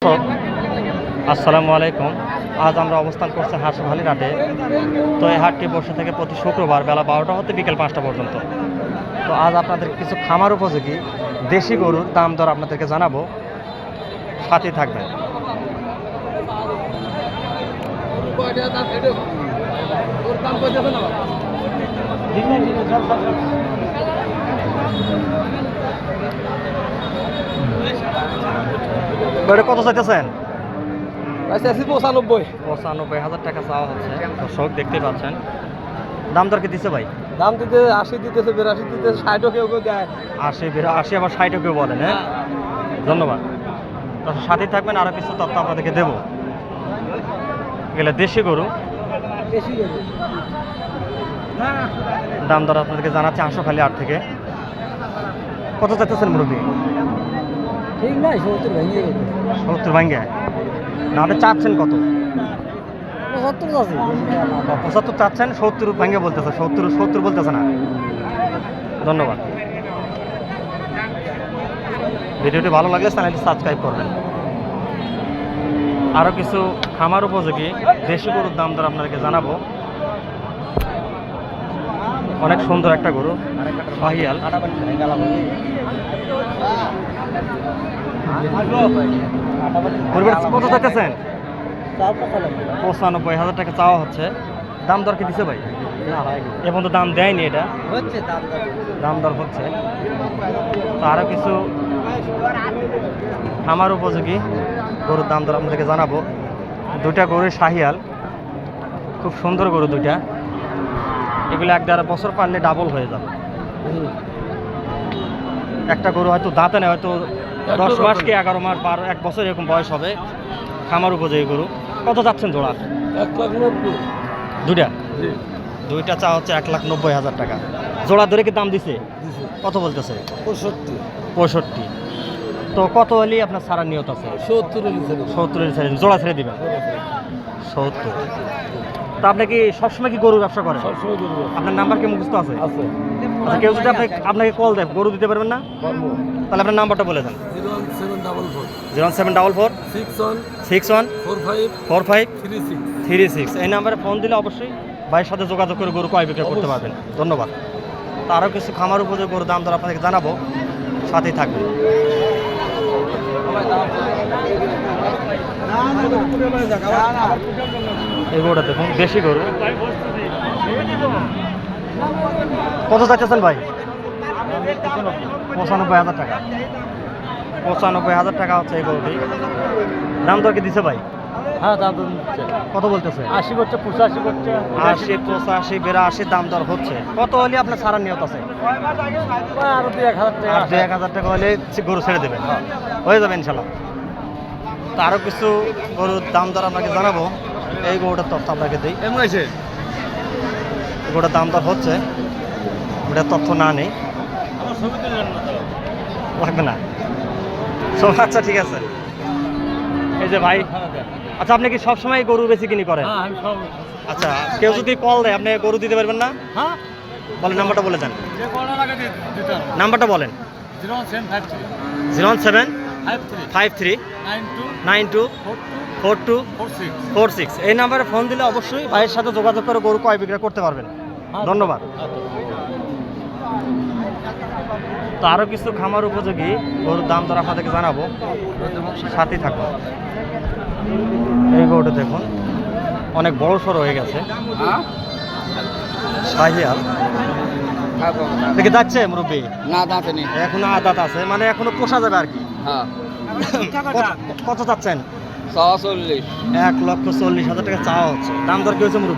দর্শক আসসালামু আলাইকুম। আজ আমরা অবস্থান করছি হাঁসখালির হাটে। তো এই হাটটি বসে থেকে প্রতি শুক্রবার বেলা 12টা হতে বিকেল 5টা পর্যন্ত। তো আজ আপনাদের কিছু খামার উপযোগী দেশি গরুর দাম দর আপনাদেরকে জানাবো, সাথেই থাকবেন। কত চাইতেছেন? 95,000 টাকা চাওয়া হচ্ছে। দর্শক দেখতে পাচ্ছেন, দাম দর কি দিচ্ছে ভাই? দাম দিতে 80 দিতেছে, 82 দিতেছে, 60ও কেউ কেউ দেয়। 80 আবার 60ও কেউ বলেন। হ্যাঁ, ধন্যবাদ। তো সাথেই থাকবেন, আরও কিছু তথ্য আপনাদেরকে দেবো। গেলে দেশি গরু দাম দর আপনাদেরকে জানাচ্ছি হাঁসখালি হাট থেকে। কত চাইতেছেন মুরব্বী? ঠিক নাই, 70 ভেঙে গেছে। 70 ভাঙ্গে না, আপনি চাচ্ছেন কত? 75 আছে। 75 চাচ্ছেন, 70 ভাঙ্গে বলতেছে। 70 বলতেছে না। ধন্যবাদ। ভিডিওটি ভালো লাগলে চ্যানেলটি সাবস্ক্রাইব করবেন। আরও কিছু খামার উপযোগী দেশি গরুর দাম দর আপনাদেরকে জানাবো। অনেক সুন্দর একটা গরু, শাহিয়াল। কত চাইতেছেন? 95,000 টাকা চাওয়া হচ্ছে। দাম দর কি দিছে ভাই? এখন তো দাম দেয়নি, এটা দাম দর হচ্ছে। তো আরও কিছু খামার উপযোগী গরুর দাম দর আপনাদেরকে জানাবো। দুইটা গরুর শাহিয়াল, খুব সুন্দর গরু দুইটা। এগুলো 1-1.5 বছর পারলে ডাবল হয়ে যাবে। একটা গরু হয়তো দাঁতে নেই, হয়তো 10 মাস কি 11 মাস 1 বছর এরকম বয়স হবে। খামার উপযোগী গরু। কত যাচ্ছেন জোড়া? 1,90,000। দুইটা চা হচ্ছে 1,90,000 টাকা। জোড়া ধরে কি দাম দিছে? কত বলতেছে? 65। তো কত হলে আপনার ছাড়ার নিয়ত আছে? 70 ছেড়ে জোড়া ছেড়ে দিবেন। 70। তো আপনি কি সবসময় কি গরু ব্যবসা করেন? আপনার নাম্বার কি মুখস্থ আছে? আচ্ছা, কেউ যদি আপনাকে কল দেয়, গরু দিতে পারবেন না? তাহলে আপনার নাম্বারটা বলে দেন। 01744 61 45 36। এই নাম্বারে ফোন দিলে অবশ্যই ভাইয়ের সাথে যোগাযোগ করে গরু ক্রয় বিক্রয় করতে পারবেন। ধন্যবাদ। তো আরও কিছু খামার উপযোগী গরুর দাম দর আপনাদেরকে জানাবো, সাথেই থাকবেন। এই গরুটা দেখুন, দেশি গরু। কত চাইতেছেন ভাই? 95,000 টাকা। 95,000 টাকা হচ্ছে এই গরুটি। দাম দর কি দিছে ভাই? হ্যাঁ, দাম তো দিচ্ছে। কত বলতেছে? 80 করছে, 85 করছে, 80, 85, 82 দাম দর হচ্ছে। কত হলে আপনার ছাড়ার নিয়ত আছে? আরো 2-1,000 টাকা। 2-1,000 টাকা হলে গরু ছেড়ে দেবেন, হয়ে যাবে ইনশাল্লাহ। তো আরও কিছু গরুর দাম দর আপনাকে জানাবো। এই গরুটার তথ্য আপনাকে দিই। গরুটার দাম দর হচ্ছে, ওটার তথ্য না নেই, লাগবে না সব। আচ্ছা, ঠিক আছে। এই যে ভাই, আচ্ছা, আপনি কি সবসময় গরু বেশি কিনি করেন? আচ্ছা, কেউ যদি কল দেয়, আপনি গরু দিতে পারবেন না? বলেন, নাম্বারটা বলে দেন। নাম্বারটা বলেন। 01753 92 42 46। এই নাম্বারে ফোন দিলে অবশ্যই ভাইয়ের সাথে যোগাযোগ করে গরু ক্রয় বিক্রয় করতে পারবেন। ধন্যবাদ। তো আরও কিছু খামার উপযোগী গরুর দাম দর আপনাদেরকে জানাবো, সাথেই থাকবো। এই গরুটা দেখুন, অনেক বড় সড়ো হয়ে গেছে, শাহিয়াল। দেখে যাচ্ছে মুরব্বী? না, দাঁতে নেই এখনো আদাত আছে, মানে এখনো পোষা যাবে আর কি। হ্যাঁ। কত চাচ্ছেন? 140। 1,40,000 টাকা চাওয়া হচ্ছে। দাম দর কি হয়েছে মুরব্বী?